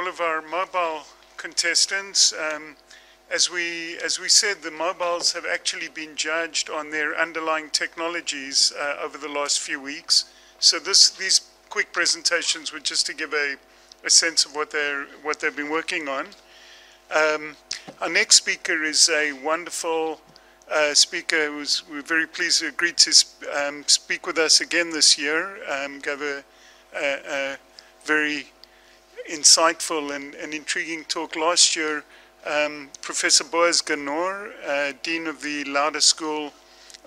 all of our mobile contestants. As we said, the mobiles have actually been judged on their underlying technologies over the last few weeks. So these quick presentations were just to give a sense of what they've been working on. Our next speaker is a wonderful speaker we're very pleased to agree to speak with us again this year. Gave a very insightful and intriguing talk last year. Professor Boaz Ganor, Dean of the Lauder School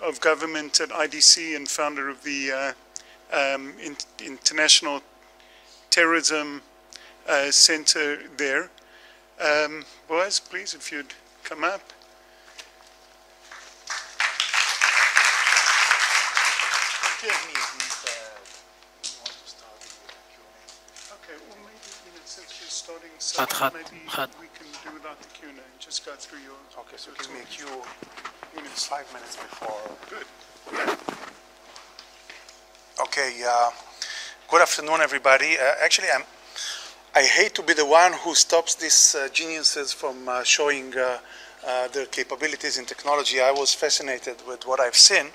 of Government at IDC and founder of the International Terrorism Center there. Boaz, please, if you'd come up. Maybe we can do without the Q&A and just go through your... Okay, so give me a Q 5 minutes before. Good. Okay, good afternoon, everybody. Actually, I hate to be the one who stops these geniuses from showing their capabilities in technology. I was fascinated with what I've seen.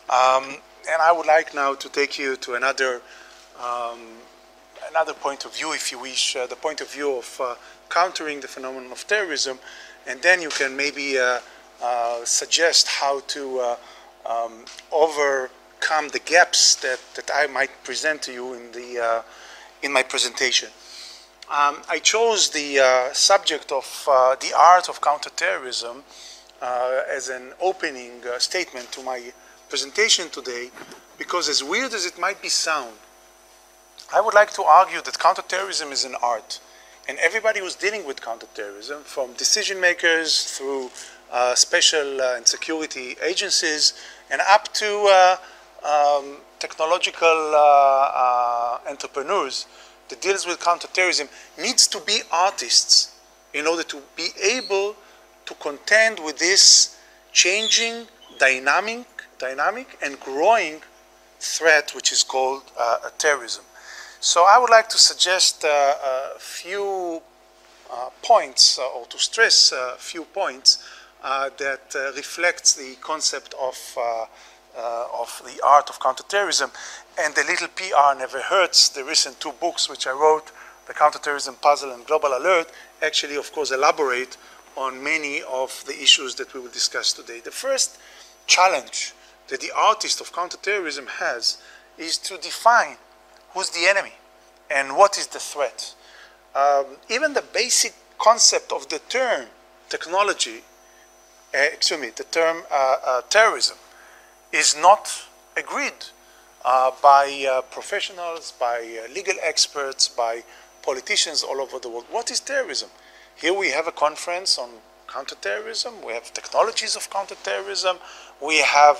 And I would like now to take you to another point of view, if you wish, the point of view of countering the phenomenon of terrorism, and then you can maybe suggest how to overcome the gaps that I might present to you in my presentation. I chose the subject of the art of counterterrorism as an opening statement to my presentation today, because as weird as it might be sound, I would like to argue that counterterrorism is an art. And everybody who's dealing with counterterrorism, from decision makers through special and security agencies, and up to technological entrepreneurs that deals with counterterrorism, needs to be artists in order to be able to contend with this changing, dynamic and growing threat, which is called terrorism. So I would like to suggest a few points, or to stress a few points that reflects the concept of the art of counterterrorism. And the little PR never hurts. The recent 2 books which I wrote, The Counterterrorism Puzzle and Global Alert, actually, of course, elaborate on many of the issues that we will discuss today. The first challenge that the artist of counterterrorism has is to define who's the enemy and what is the threat. Even the basic concept of the term technology, the term terrorism, is not agreed by professionals, by legal experts, by politicians all over the world. What is terrorism? Here we have a conference on counterterrorism, we have technologies of counterterrorism, we have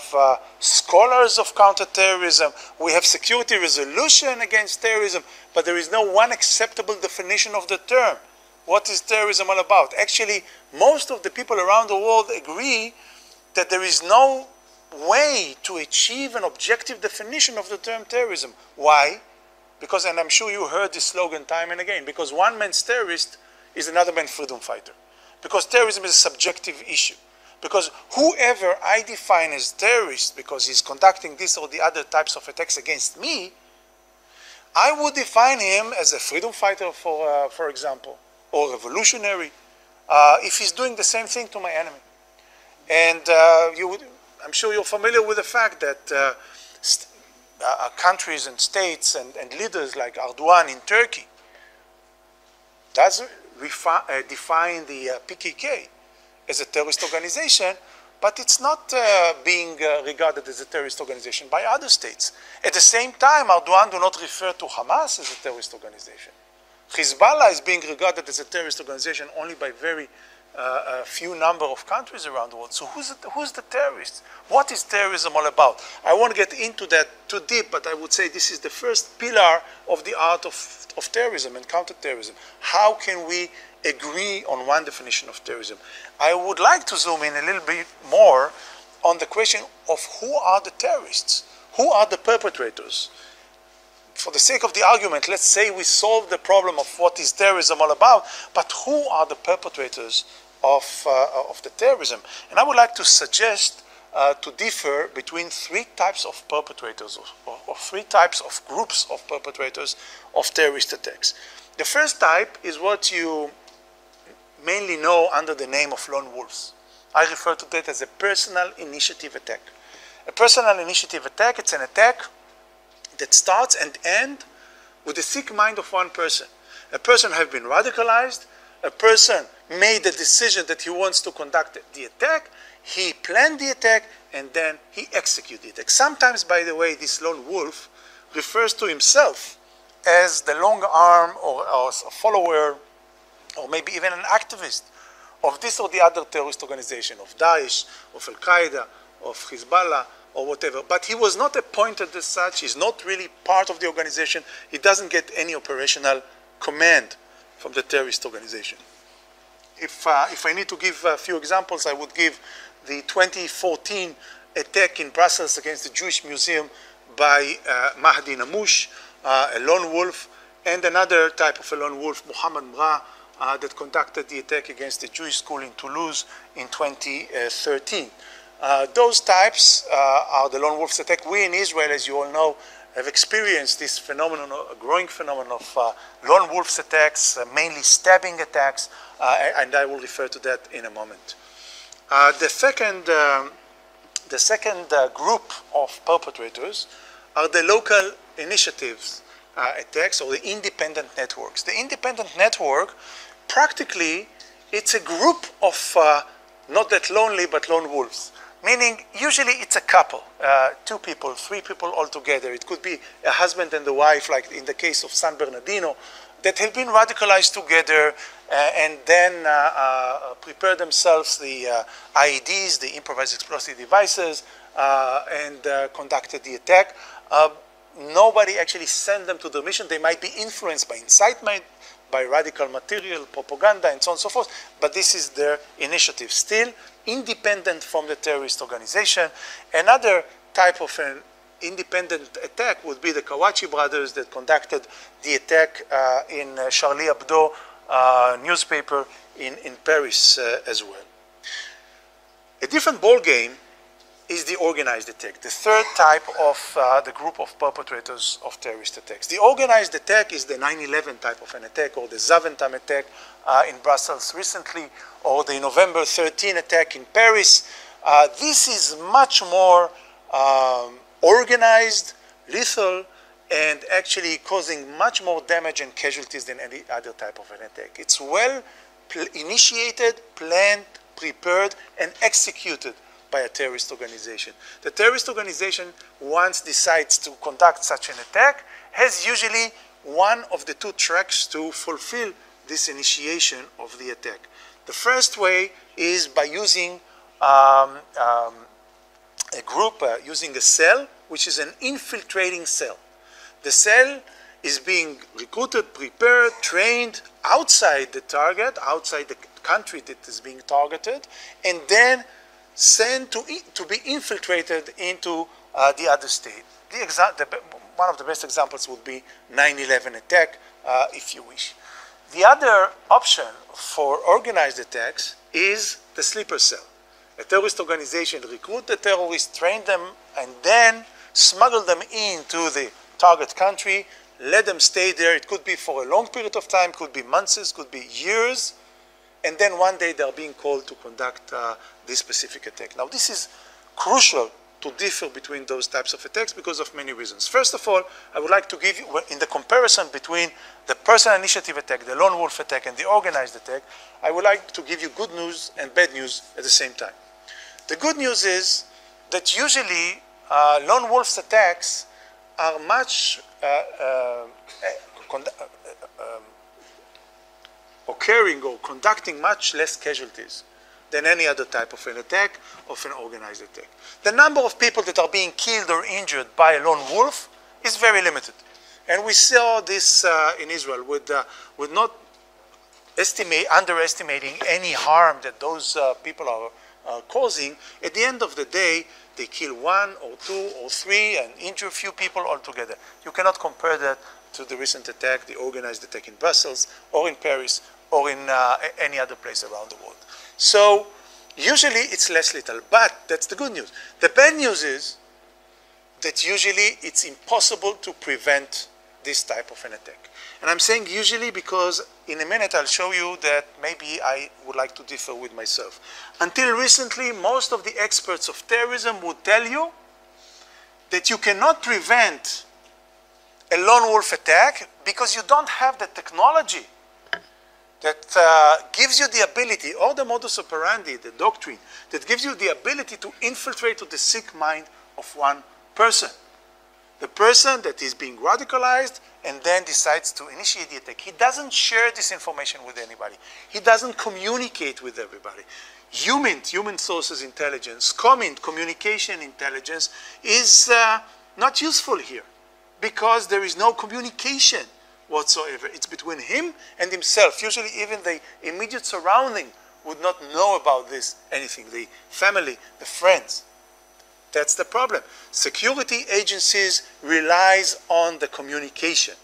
scholars of counterterrorism, we have security resolution against terrorism, but there is no one acceptable definition of the term. What is terrorism all about? Actually, most of the people around the world agree that there is no way to achieve an objective definition of the term terrorism. Why? Because, and I'm sure you heard this slogan time and again, because one man's terrorist is another man's freedom fighter. Because terrorism is a subjective issue. Because whoever I define as terrorist because he's conducting this or the other types of attacks against me, I would define him as a freedom fighter, for example, or revolutionary, if he's doing the same thing to my enemy. And I'm sure you're familiar with the fact that countries and states and leaders like Erdogan in Turkey does define the PKK as a terrorist organization, but it's not being regarded as a terrorist organization by other states. At the same time, Erdogan do not refer to Hamas as a terrorist organization. Hezbollah is being regarded as a terrorist organization only by very few number of countries around the world. So who's the terrorist? What is terrorism all about? I won't get into that too deep, but I would say this is the first pillar of the art of terrorism and counterterrorism. How can we agree on one definition of terrorism? I would like to zoom in a little bit more on the question of who are the terrorists? Who are the perpetrators? for the sake of the argument, let's say we solve the problem of what is terrorism all about, but who are the perpetrators of the terrorism? And I would like to suggest to differ between three types of perpetrators, or three types of groups of perpetrators of terrorist attacks. The first type is what you mainly know under the name of lone wolves. I refer to that as a personal initiative attack. A personal initiative attack, it's an attack that starts and ends with the sick mind of one person. A person has been radicalized, a person made the decision that he wants to conduct the attack, he planned the attack, and then he executed the attack. Sometimes, by the way, this lone wolf refers to himself as the long arm or a follower, or maybe even an activist of this or the other terrorist organization, of Daesh, of Al-Qaeda, of Hezbollah, or whatever. But he was not appointed as such. He's not really part of the organization. He doesn't get any operational command from the terrorist organization. If I need to give a few examples, I would give the 2014 attack in Brussels against the Jewish Museum by Mahdi Namouche, a lone wolf, and another type of a lone wolf, Mohammed Mra, that conducted the attack against the Jewish school in Toulouse in 2013. Those types are the lone wolves attack. We in Israel, as you all know, have experienced this phenomenon, a growing phenomenon of lone wolves attacks, mainly stabbing attacks, and I will refer to that in a moment. The second group of perpetrators are the local initiatives attacks, or the independent networks. The independent network, practically, it's a group of not that lonely, but lone wolves. Meaning, usually it's a couple, 2 people, 3 people all together. It could be a husband and a wife, like in the case of San Bernardino, that have been radicalized together and then prepare themselves the IEDs, the improvised explosive devices, and conducted the attack. Nobody actually sent them to the mission. They might be influenced by incitement, by radical material, propaganda, and so on and so forth, but this is their initiative, still independent from the terrorist organization. Another type of an independent attack would be the Kawachi brothers that conducted the attack in Charlie Hebdo newspaper in Paris as well. A different ball game is the organized attack, the third type of the group of perpetrators of terrorist attacks. The organized attack is the 9/11 type of an attack, or the Zaventem attack in Brussels recently, or the November 13 attack in Paris. This is much more organized, lethal, and actually causing much more damage and casualties than any other type of an attack. It's well initiated, planned, prepared, and executed by a terrorist organization. The terrorist organization, once decides to conduct such an attack, has usually one of the 2 tracks to fulfill this initiation of the attack. The first way is by using a group, using a cell, which is an infiltrating cell. The cell is being recruited, prepared, trained outside the target, outside the country that is being targeted, and then sent to be infiltrated into the other state. One of the best examples would be 9/11 attack, if you wish. The other option for organized attacks is the sleeper cell. A terrorist organization recruit the terrorists, train them, and then smuggle them into the target country, let them stay there. It could be for a long period of time, could be months, could be years, and then one day they're being called to conduct this specific attack. Now, this is crucial to differ between those types of attacks because of many reasons. First of all, I would like to give you, in the comparison between the personal initiative attack, the lone wolf attack, and the organized attack, I would like to give you good news and bad news at the same time. The good news is that usually lone wolf attacks are much occurring or conducting much less casualties than any other type of an attack, of an organized attack. The number of people that are being killed or injured by a lone wolf is very limited. And we saw this in Israel with not underestimating any harm that those people are are causing, at the end of the day, they kill 1 or 2 or 3 and injure few people altogether. You cannot compare that to the recent attack, the organized attack in Brussels or in Paris or in any other place around the world. So usually it's less lethal, but that's the good news. The bad news is that usually it's impossible to prevent this type of an attack. And I'm saying usually because in a minute I'll show you that maybe I would like to differ with myself. Until recently, most of the experts of terrorism would tell you that you cannot prevent a lone wolf attack because you don't have the technology that gives you the ability, or the modus operandi, the doctrine, that gives you the ability to infiltrate to the sick mind of one person. The person that is being radicalized and then decides to initiate the attack. He doesn't share this information with anybody. He doesn't communicate with everybody. Human sources intelligence, communication intelligence is not useful here because there is no communication whatsoever. It's between him and himself. Usually even the immediate surrounding would not know about this, anything. The family, the friends. That's the problem. Security agencies relies on the communication,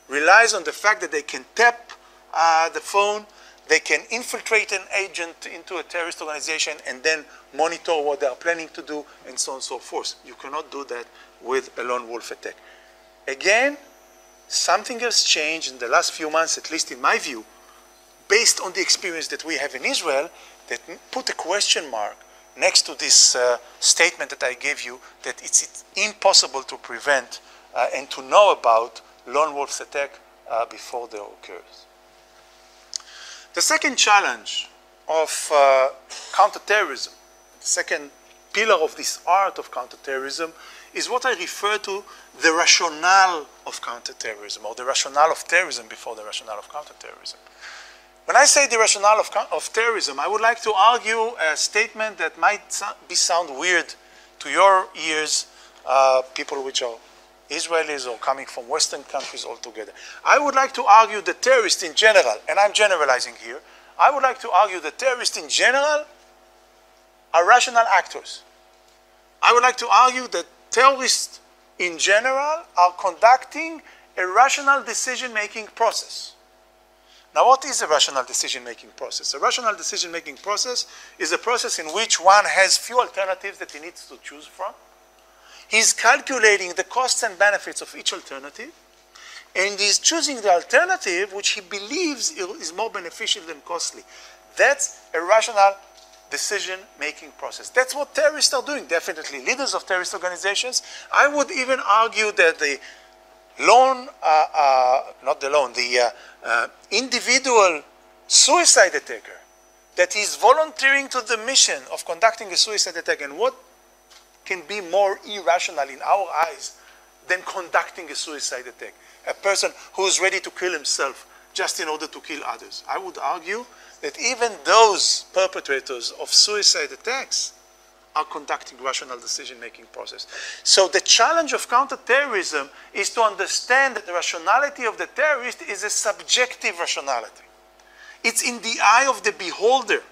relies on the fact that they can tap the phone, they can infiltrate an agent into a terrorist organization and then monitor what they are planning to do and so on and so forth. You cannot do that with a lone wolf attack. Again, something has changed in the last few months, at least in my view, based on the experience that we have in Israel, that put a question mark next to this statement that I gave you, that it's impossible to prevent and to know about lone wolf attack before they occurs. The second challenge of counterterrorism, the second pillar of this art of counterterrorism, is what I refer to the rationale of counterterrorism, or the rationale of terrorism before the rationale of counterterrorism. When I say the rationale of terrorism, I would like to argue a statement that might sound weird to your ears, people which are Israelis or coming from Western countries altogether. I would like to argue that terrorists in general, and I'm generalizing here, I would like to argue that terrorists in general are rational actors. I would like to argue that terrorists in general are conducting a rational decision-making process. Now, what is a rational decision-making process? A rational decision-making process is a process in which one has few alternatives that he needs to choose from. He's calculating the costs and benefits of each alternative, and he's choosing the alternative which he believes is more beneficial than costly. That's a rational decision-making process. That's what terrorists are doing, definitely. Leaders of terrorist organizations. I would even argue that the individual suicide attacker that is volunteering to the mission of conducting a suicide attack, and what can be more irrational in our eyes than conducting a suicide attack? A person who is ready to kill himself just in order to kill others. I would argue that even those perpetrators of suicide attacks are conducting rational decision-making process. So the challenge of counterterrorism is to understand that the rationality of the terrorist is a subjective rationality. It's in the eye of the beholder.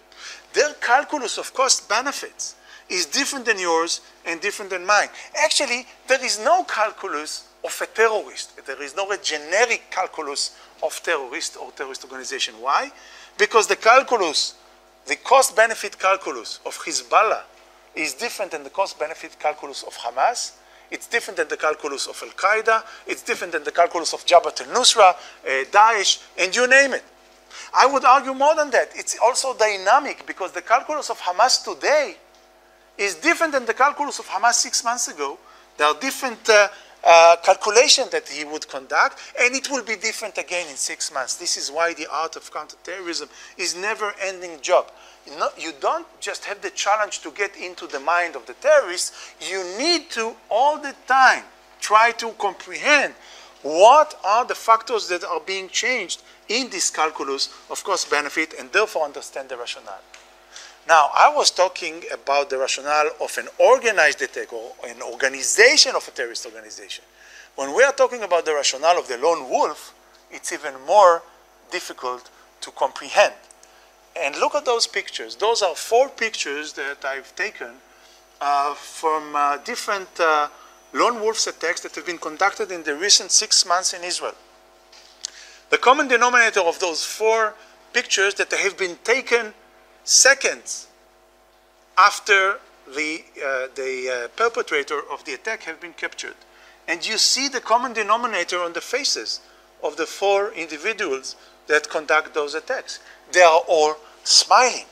Their calculus of cost-benefits is different than yours and different than mine. Actually, there is no calculus of a terrorist. There is no generic calculus of terrorist or terrorist organization. Why? Because the calculus, the cost-benefit calculus of Hezbollah is different than the cost-benefit calculus of Hamas. It's different than the calculus of Al-Qaeda. It's different than the calculus of Jabhat al-Nusra, Daesh, and you name it. I would argue more than that. It's also dynamic because the calculus of Hamas today is different than the calculus of Hamas 6 months ago. There are different calculations that he would conduct, and it will be different again in 6 months. This is why the art of counterterrorism is a never-ending job. You don't just have the challenge to get into the mind of the terrorists. You need to, all the time, try to comprehend what are the factors that are being changed in this calculus of cost-benefit, and therefore understand the rationale. Now, I was talking about the rationale of an organized attack or an organization of a terrorist organization. When we are talking about the rationale of the lone wolf, it's even more difficult to comprehend. And look at those pictures. Those are 4 pictures that I've taken from different lone wolf attacks that have been conducted in the recent 6 months in Israel. The common denominator of those 4 pictures that have been taken seconds after the perpetrator of the attack have been captured. And you see the common denominator on the faces of the 4 individuals that conduct those attacks. They are all smiling.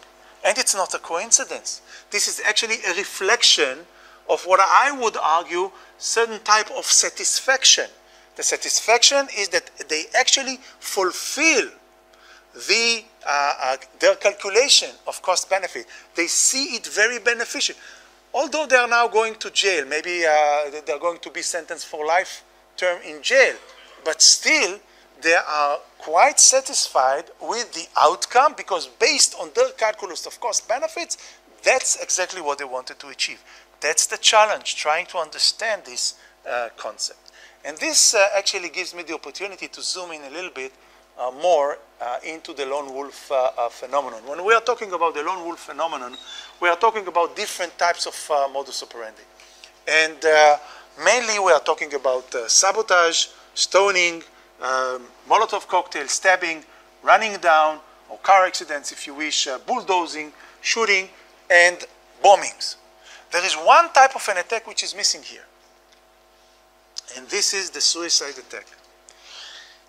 And it's not a coincidence. This is actually a reflection of what I would argue certain type of satisfaction. The satisfaction is that they actually fulfill their calculation of cost benefit. They see it very beneficial. Although they are now going to jail, maybe they're going to be sentenced for life term in jail, but still they are quite satisfied with the outcome because based on their calculus of cost benefits, that's exactly what they wanted to achieve. That's the challenge, trying to understand this concept. And this actually gives me the opportunity to zoom in a little bit more into the lone wolf phenomenon. When we are talking about the lone wolf phenomenon, we are talking about different types of modus operandi. And mainly we are talking about sabotage, stoning, Molotov cocktail, stabbing, running down, or car accidents if you wish, bulldozing, shooting, and bombings. There is one type of an attack which is missing here. And this is the suicide attack.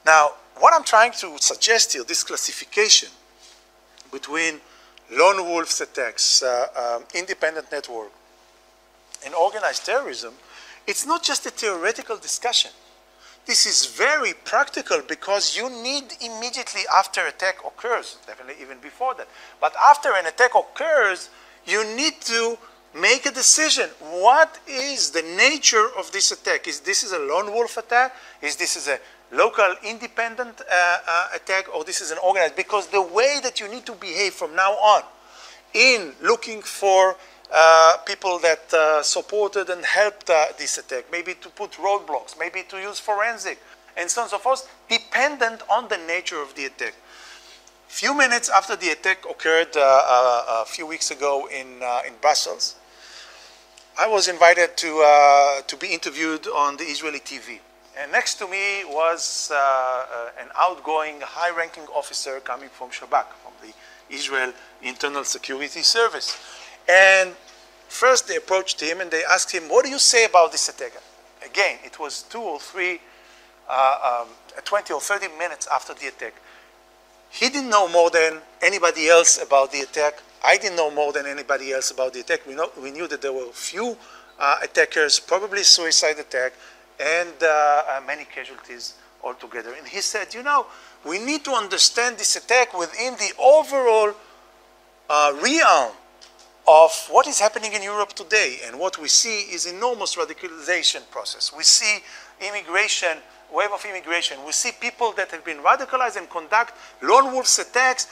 Now, what I'm trying to suggest here, this classification between lone wolf attacks, independent network, and organized terrorism, it's not just a theoretical discussion. This is very practical because you need immediately after attack occurs, definitely even before that, but after an attack occurs, you need to make a decision. What is the nature of this attack? Is this a lone wolf attack? Is this a local independent attack, or this is an organized? Because the way that you need to behave from now on in looking for people that supported and helped this attack, maybe to put roadblocks, maybe to use forensic, and so on and so forth, dependent on the nature of the attack. Few minutes after the attack occurred a few weeks ago in Brussels, I was invited to be interviewed on the Israeli TV. And next to me was an outgoing high-ranking officer coming from Shabak, from the Israel Internal Security Service. And first they approached him and they asked him, what do you say about this attack? Again, it was 2 or 3, 20 or 30 minutes after the attack. He didn't know more than anybody else about the attack. I didn't know more than anybody else about the attack. We knew that there were few attackers, probably suicide attack, and many casualties altogether. And he said, you know, we need to understand this attack within the overall realm of what is happening in Europe today. And what we see is enormous radicalization process. We see immigration, wave of immigration. We see people that have been radicalized and conduct lone wolf attacks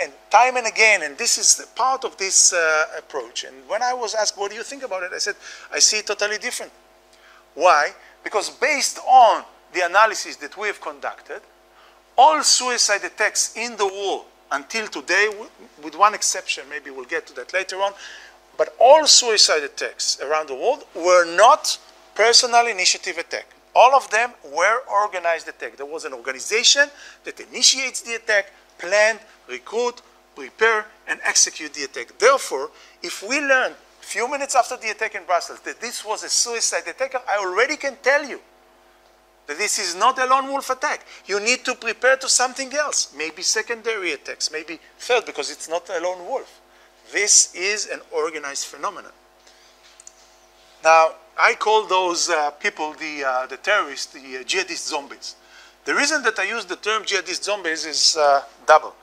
and time and again. And this is part of this approach. And when I was asked, what do you think about it? I said, I see it totally different. Why? Because based on the analysis that we have conducted, all suicide attacks in the world until today, with one exception, maybe we'll get to that later on, but all suicide attacks around the world were not personal initiative attack. All of them were organized attack. There was an organization that initiates the attack, planned, recruit, prepare, and execute the attack. Therefore, if we learn a few minutes after the attack in Brussels that this was a suicide attack, I already can tell you that this is not a lone wolf attack. You need to prepare to something else, maybe secondary attacks, maybe third, because it's not a lone wolf. This is an organized phenomenon. Now, I call those people, the terrorists, the jihadist zombies. The reason that I use the term jihadist zombies is double.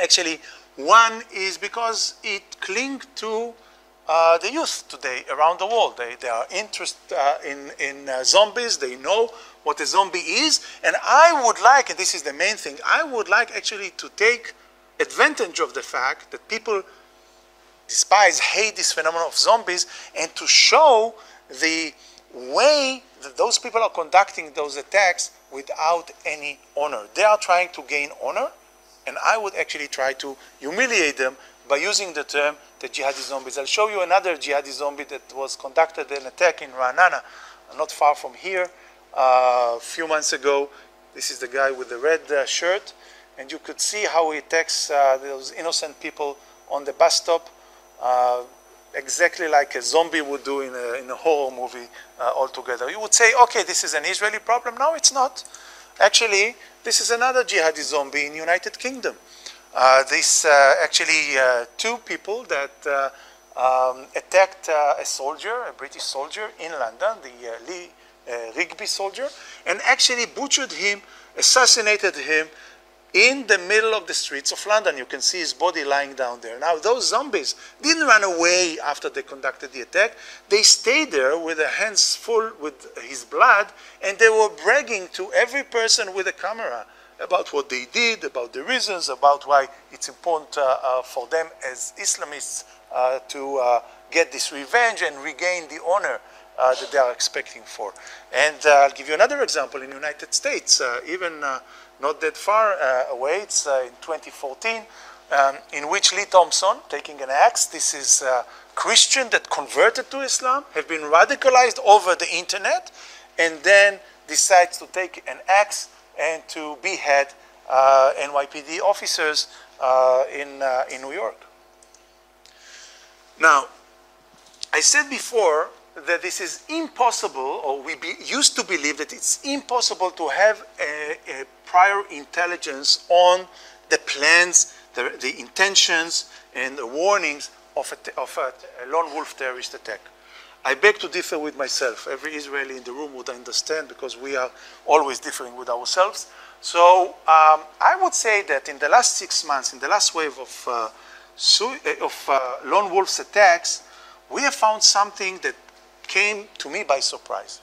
Actually, one is because it clings to the youth today around the world. They are interested in zombies. They know what a zombie is. And I would like, and this is the main thing, I would like actually to take advantage of the fact that people despise, hate this phenomenon of zombies, and to show the way that those people are conducting those attacks without any honor. They are trying to gain honor, and I would actually try to humiliate them by using the term the jihadi zombies. I'll show you another jihadi zombie that was conducted an attack in Ra'anana, not far from here, a few months ago. This is the guy with the red shirt, and you could see how he attacks those innocent people on the bus stop, exactly like a zombie would do in a horror movie altogether. You would say, okay, this is an Israeli problem. No, it's not. Actually, this is another jihadi zombie in the United Kingdom. Actually two people that attacked a soldier, a British soldier in London, the Rigby soldier, and actually butchered him, assassinated him in the middle of the streets of London. You can see his body lying down there. Now, those zombies didn't run away after they conducted the attack. They stayed there with their hands full with his blood, and they were bragging to every person with a camera about what they did, about the reasons, about why it's important for them as Islamists to get this revenge and regain the honor that they are expecting for. And I'll give you another example in the United States, even not that far away. It's in 2014, in which Lee Thompson, taking an axe, this is a Christian that converted to Islam, have been radicalized over the internet, and then decides to take an axe and to behead NYPD officers in New York. Now, I said before that this is impossible, or we used to believe that it's impossible to have a prior intelligence on the plans, the intentions, and the warnings of a lone wolf terrorist attack. I beg to differ with myself. Every Israeli in the room would understand, because we are always differing with ourselves. So I would say that in the last 6 months, in the last wave of lone wolf's attacks, we have found something that came to me by surprise.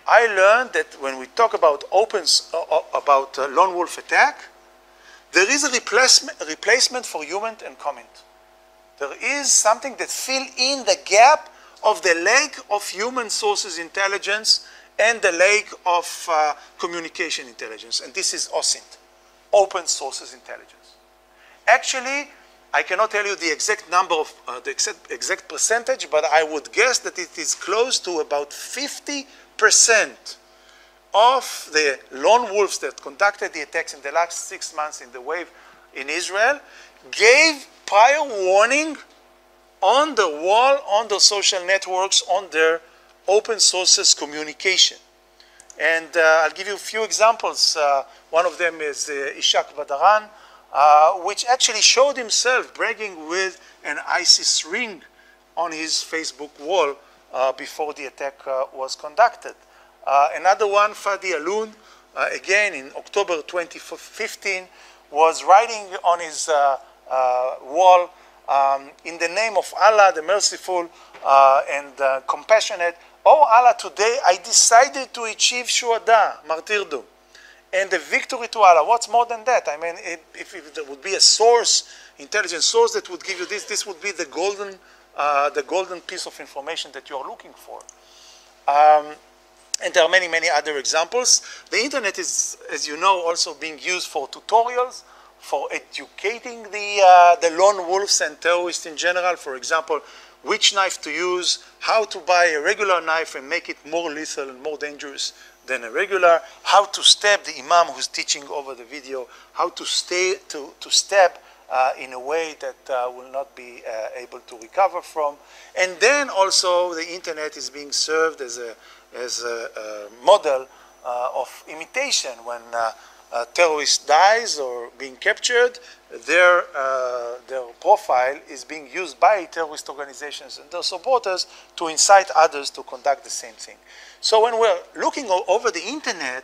I learned that when we talk about lone wolf attack, there is a replacement for human and comment. There is something that fills in the gap of the lack of human sources intelligence and the lack of communication intelligence, and this is OSINT, open sources intelligence. Actually, I cannot tell you the exact number of the exact percentage, but I would guess that it is close to about 50% of the lone wolves that conducted the attacks in the last 6 months in the wave in Israel gave prior warning on the wall, on the social networks, on their open sources communication. And I'll give you a few examples. One of them is Ishak Badaran, which actually showed himself bragging with an ISIS ring on his Facebook wall before the attack was conducted. Another one, Fadi Alun, again in October 2015, was writing on his wall, in the name of Allah, the merciful and compassionate, oh Allah, today I decided to achieve shuhada, martyrdom, and the victory to Allah. What's more than that? I mean, if there would be a source, intelligence source that would give you this, this would be the golden piece of information that you're looking for. And there are many, many other examples. The internet is, as you know, also being used for tutorials, for educating the lone wolves and terrorists in general. For example, which knife to use, how to buy a regular knife and make it more lethal and more dangerous than a regular, how to stab the imam who's teaching over the video, how to stab in a way that will not be able to recover from. And then also the internet is being served as a model of imitation. When a terrorist dies or being captured, their profile is being used by terrorist organizations and their supporters to incite others to conduct the same thing. So when we're looking over the internet,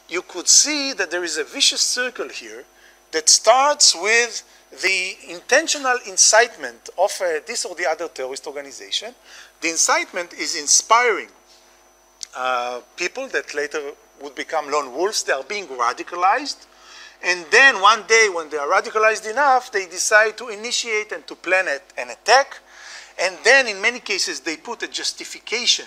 you could see that there is a vicious circle here that starts with the intentional incitement of this or the other terrorist organization. The incitement is inspiring people that later would become lone wolves. They are being radicalized. And then one day when they are radicalized enough, they decide to initiate and to plan an attack. And then in many cases, they put a justification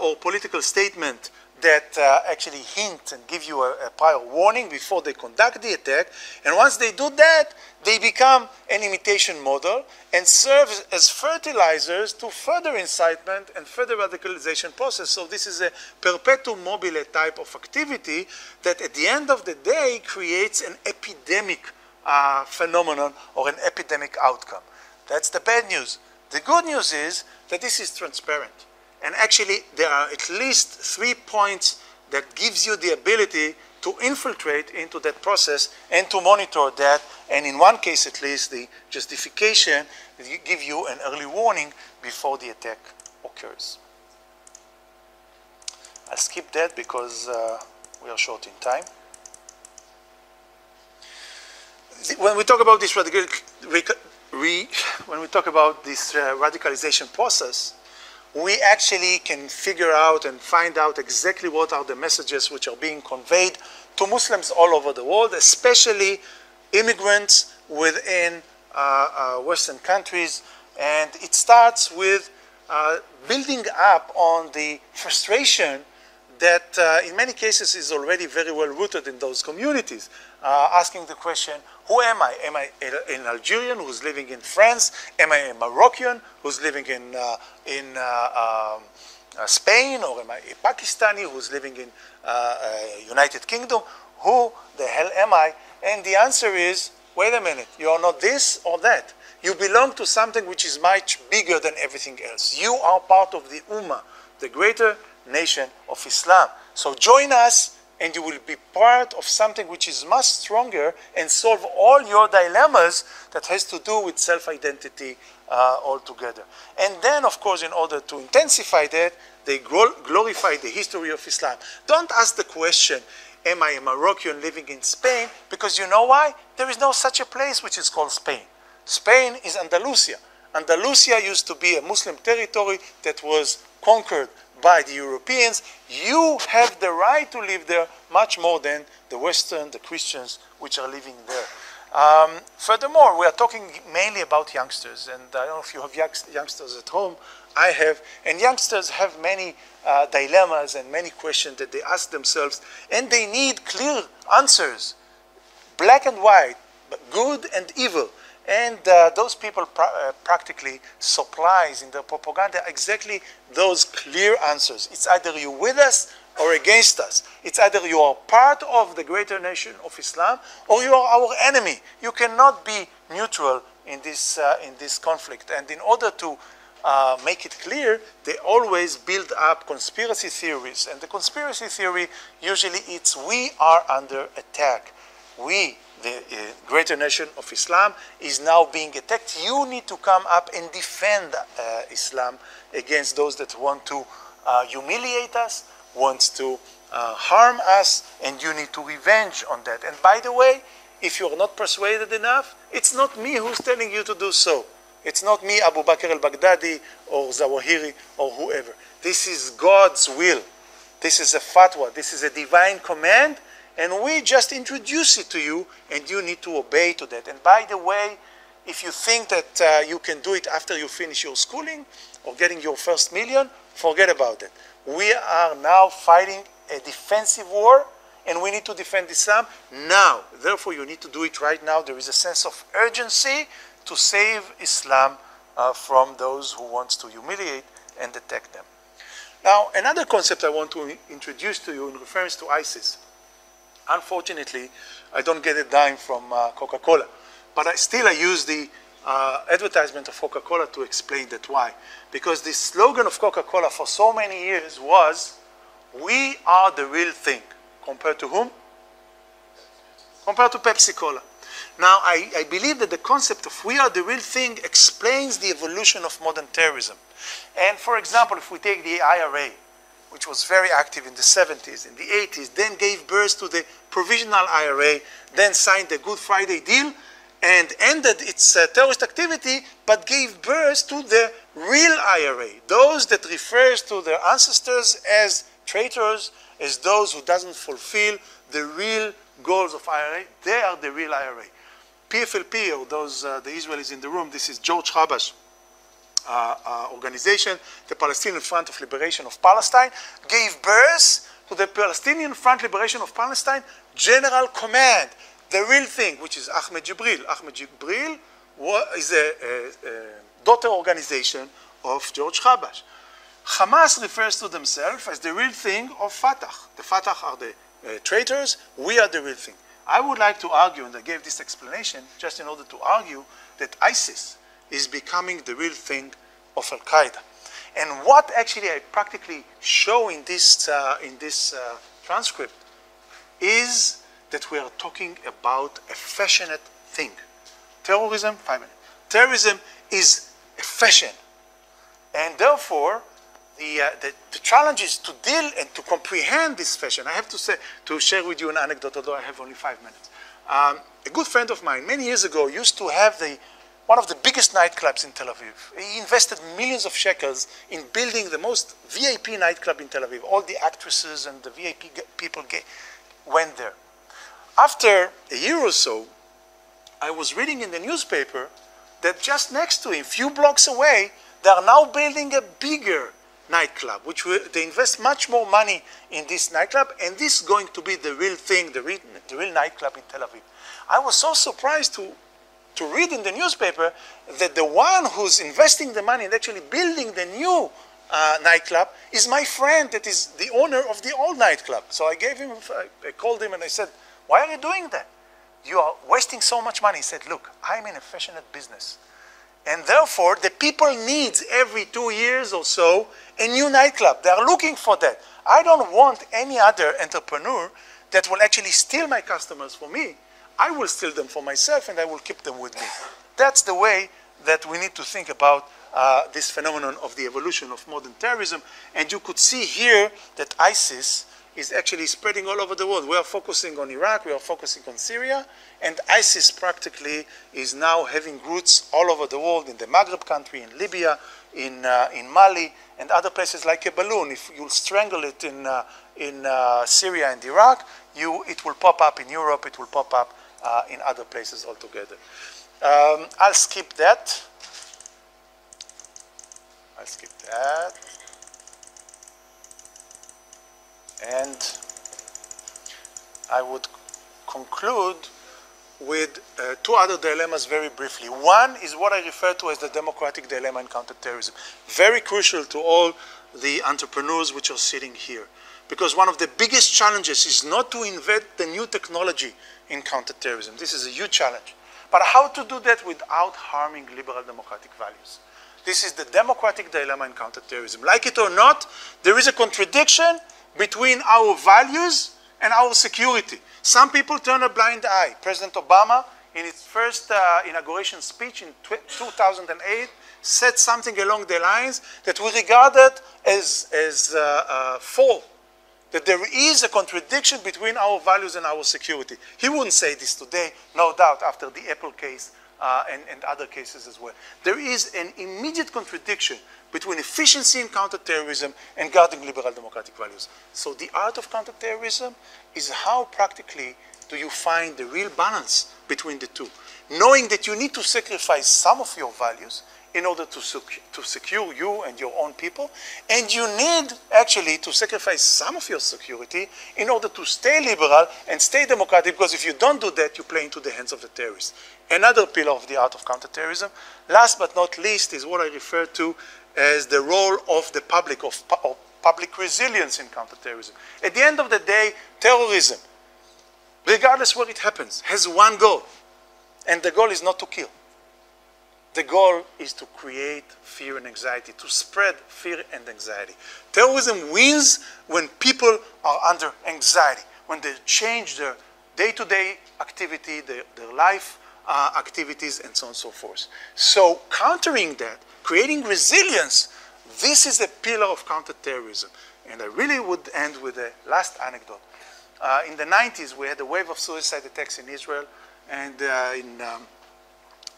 or political statement that actually hint and give you a prior warning before they conduct the attack. And once they do that, they become an imitation model and serve as fertilizers to further incitement and further radicalization process. So this is a perpetuum mobile type of activity that at the end of the day creates an epidemic phenomenon or an epidemic outcome. That's the bad news. The good news is that this is transparent. And actually, there are at least 3 points that gives you the ability to infiltrate into that process and to monitor that. And in one case, at least, the justification give you an early warning before the attack occurs. I'll skip that because we are short in time. When we talk about this radicalization process, we actually can figure out and find out exactly what are the messages which are being conveyed to Muslims all over the world, especially immigrants within Western countries. And it starts with building up on the frustration that in many cases is already very well rooted in those communities, asking the question, who am I? Am I an Algerian who's living in France? Am I a Moroccan who's living in Spain? Or am I a Pakistani who's living in United Kingdom? Who the hell am I? And the answer is, wait a minute, you are not this or that. You belong to something which is much bigger than everything else. You are part of the Ummah, the greater nation of Islam. So join us and you will be part of something which is much stronger and solve all your dilemmas that has to do with self-identity altogether. And then, of course, in order to intensify that, they glorify the history of Islam. Don't ask the question, am I a Moroccan living in Spain? Because you know why? There is no such a place which is called Spain. Spain is Andalusia. Andalusia used to be a Muslim territory that was conquered by the Europeans. You have the right to live there much more than the Western, the Christians, which are living there. Furthermore, we are talking mainly about youngsters, and I don't know if you have youngsters at home. I have, and youngsters have many dilemmas and many questions that they ask themselves, and they need clear answers, black and white, but good and evil. And those people practically supplies in their propaganda exactly those clear answers. It's either you with us or against us. It's either you are part of the greater nation of Islam or you are our enemy. You cannot be neutral in this conflict. And in order to make it clear, they always build up conspiracy theories. And the conspiracy theory, usually it's we are under attack. We, the greater nation of Islam, is now being attacked. You need to come up and defend Islam against those that want to humiliate us, wants to harm us, and you need to revenge on that. And by the way, if you're not persuaded enough, it's not me who's telling you to do so. It's not me, Abu Bakr al-Baghdadi, or Zawahiri, or whoever. This is God's will. This is a fatwa. This is a divine command, and we just introduce it to you, and you need to obey to that. And by the way, if you think that you can do it after you finish your schooling or getting your first million, forget about it. We are now fighting a defensive war, and we need to defend Islam now. Therefore, you need to do it right now. There is a sense of urgency to save Islam from those who want to humiliate and attack them. Now, another concept I want to introduce to you in reference to ISIS. Unfortunately, I don't get a dime from Coca-Cola, but I use the advertisement of Coca-Cola to explain that why. Because the slogan of Coca-Cola for so many years was, we are the real thing. Compared to whom? Compared to Pepsi-Cola. Now, I believe that the concept of we are the real thing explains the evolution of modern terrorism. And for example, if we take the IRA, which was very active in the 70s, in the 80s, then gave birth to the provisional IRA, then signed the Good Friday deal, and ended its terrorist activity, but gave birth to the real IRA, those that refers to their ancestors as traitors, as those who doesn't fulfill the real goals of IRA. They are the real IRA. PFLP, or those, the Israelis in the room, this is George Habash organization, the Palestinian Front of Liberation of Palestine, gave birth to the Palestinian Front Liberation of Palestine General Command, the real thing, which is Ahmed Jibril. Ahmed Jibril is a daughter organization of George Habash. Hamas refers to themselves as the real thing of Fatah. The Fatah are the traitors, we are the real thing. I would like to argue, and I gave this explanation just in order to argue that ISIS is becoming the real thing of Al-Qaeda. And what actually I practically show in this transcript is that we are talking about a fashioned thing. Terrorism, 5 minutes. Terrorism is a fashion. And therefore, the challenge is to deal and to comprehend this fashion. I have to say, to share with you an anecdote, although I have only 5 minutes. A good friend of mine, many years ago, used to have one of the biggest nightclubs in Tel Aviv. He invested millions of shekels in building the most VIP nightclub in Tel Aviv. All the actresses and the VIP people went there. After a year or so, I was reading in the newspaper that just next to him, few blocks away, they are now building a bigger nightclub, which they invest much more money in this nightclub, and this is going to be the real thing, the real nightclub in Tel Aviv. I was so surprised to read in the newspaper that the one who's investing the money and actually building the new nightclub is my friend that is the owner of the old nightclub. So I called him and I said, why are you doing that? You are wasting so much money. He said, look, I'm in a fashionable business. And therefore, the people need every 2 years or so a new nightclub. They are looking for that. I don't want any other entrepreneur that will actually steal my customers for me. I will steal them for myself and I will keep them with me. That's the way that we need to think about this phenomenon of the evolution of modern terrorism. And you could see here that ISIS is actually spreading all over the world. We are focusing on Iraq, we are focusing on Syria, and ISIS practically is now having roots all over the world, in the Maghreb country, in Libya, in Mali, and other places like a balloon. If you strangle it in Syria and Iraq, it will pop up in Europe, it will pop up in other places altogether. I'll skip that. And I would conclude with two other dilemmas very briefly. One is what I refer to as the democratic dilemma in counterterrorism. Very crucial to all the entrepreneurs which are sitting here. Because one of the biggest challenges is not to invent the new technology in counterterrorism. This is a huge challenge. But how to do that without harming liberal democratic values. This is the democratic dilemma in counterterrorism. Like it or not, there is a contradiction between our values and our security. Some people turn a blind eye. President Obama, in his first inauguration speech in 2008, said something along the lines that we regarded as false, that there is a contradiction between our values and our security. He wouldn't say this today, no doubt, after the Apple case and other cases as well. There is an immediate contradiction between efficiency in counterterrorism and guarding liberal democratic values. So the art of counterterrorism is how practically do you find the real balance between the two, knowing that you need to sacrifice some of your values in order to secure you and your own people, and you need actually to sacrifice some of your security in order to stay liberal and stay democratic, because if you don't do that, you play into the hands of the terrorists. Another pillar of the art of counterterrorism, last but not least, is what I refer to as the role of the public, of public resilience in counterterrorism. At the end of the day, terrorism, regardless where it happens, has one goal, and the goal is not to kill. The goal is to create fear and anxiety, to spread fear and anxiety. Terrorism wins when people are under anxiety, when they change their day-to-day activity, their life activities, and so on and so forth. So countering that, creating resilience, this is a pillar of counterterrorism. And I really would end with a last anecdote. In the 90s, we had a wave of suicide attacks in Israel, and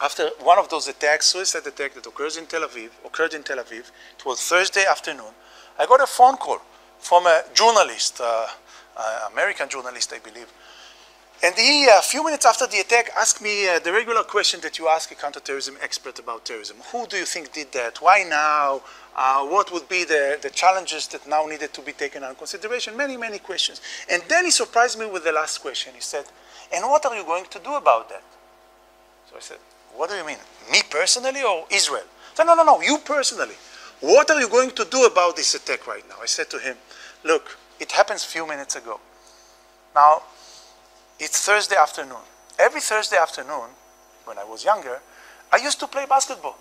after one of those attacks, suicide attack that occurred in Tel Aviv, it was Thursday afternoon, I got a phone call from a journalist, American journalist, I believe. And he, a few minutes after the attack, asked me the regular question that you ask a counterterrorism expert about terrorism. Who do you think did that? Why now? What would be the challenges that now needed to be taken into consideration? Many, many questions. And then he surprised me with the last question. He said, and what are you going to do about that? So I said, what do you mean? Me personally or Israel? He said, no, you personally. What are you going to do about this attack right now? I said to him, look, it happens a few minutes ago. Now, it's Thursday afternoon. Every Thursday afternoon, when I was younger, I used to play basketball.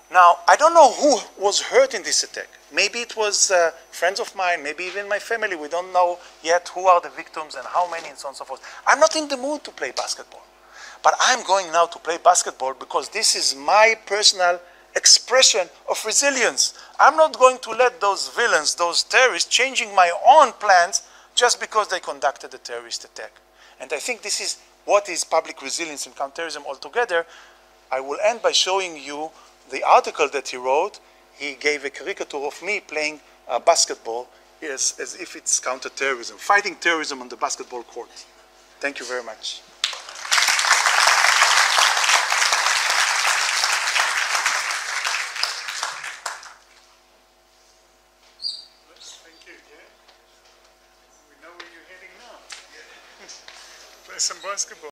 Now, I don't know who was hurt in this attack. Maybe it was friends of mine, maybe even my family. We don't know yet who are the victims and how many and so on and so forth. I'm not in the mood to play basketball. But I'm going now to play basketball because this is my personal expression of resilience. I'm not going to let those villains, those terrorists, changing my own plans just because they conducted a terrorist attack. And I think this is what is public resilience and counterterrorism altogether. I will end by showing you the article that he wrote. He gave a caricature of me playing basketball as if it's counterterrorism, fighting terrorism on the basketball court. Thank you very much. Thank you. Yeah. We know where you're heading now. Play some basketball.